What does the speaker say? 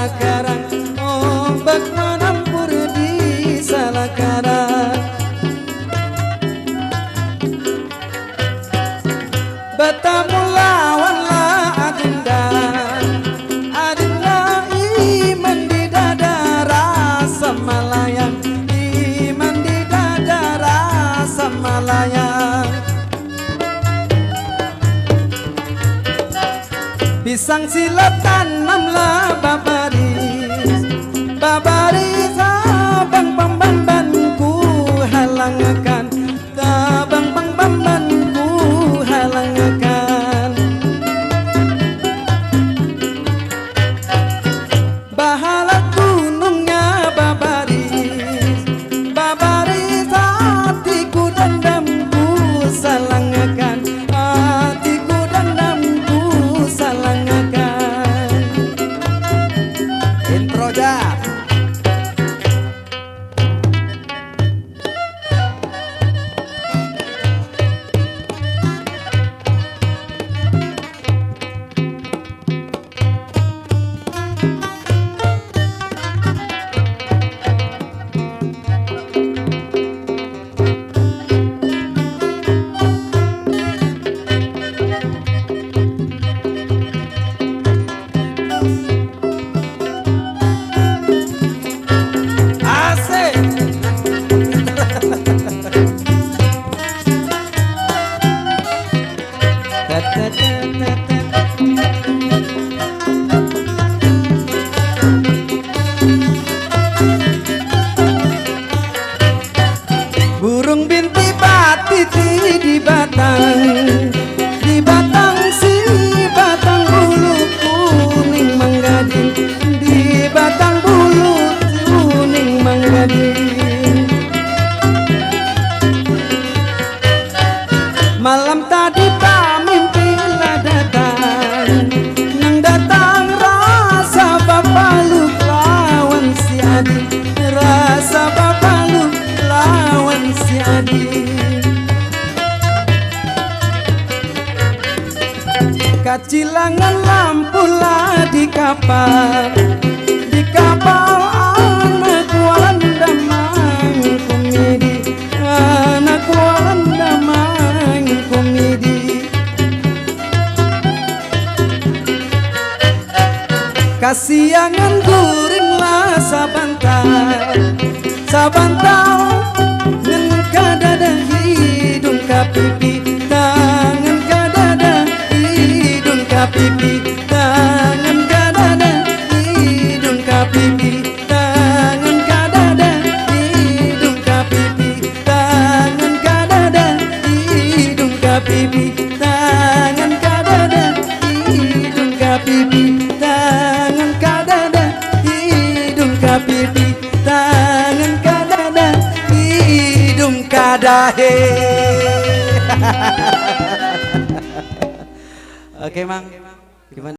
salah karang, ombak menampur di salah karang. Bertemu lawanlah adinda, adinda iman di dada rasa malayang, iman di dada rasa malayang. Pisang silat tanamlah babaris, babaris abang pambambanku halangakan, abang pambambanku halangakan. Bahala gunungnya babaris, babaris hatiku dendamku salangakan, hatiku dendamku salangakan. Intro dah. Burung binti batiti di batang, di batang si batang bulu kuning menggading, di batang bulu kuning menggading. Malam tadi pamimpilah datang, nang datang rasa bapaluk lawan si Adi, rasa bapaluk lawan si Adi. Kacilangan lampu lah di kapal, di kapal anak Walanda mang komedi, anak Walanda mang komedi. Kasiangan guring lah sabantal, sabantal ngan kadada hidung kapipi, tangan kadada hidung kapipi, tangan kadada hidung kapipi, tangan kadada hidung kapipi, tangan kadada hidung kapipi, tangan kadada hidung kapipi, tangan kadada hidung kapipi, tangan kadada hidung kadahe. Oke, Mang. Gimana?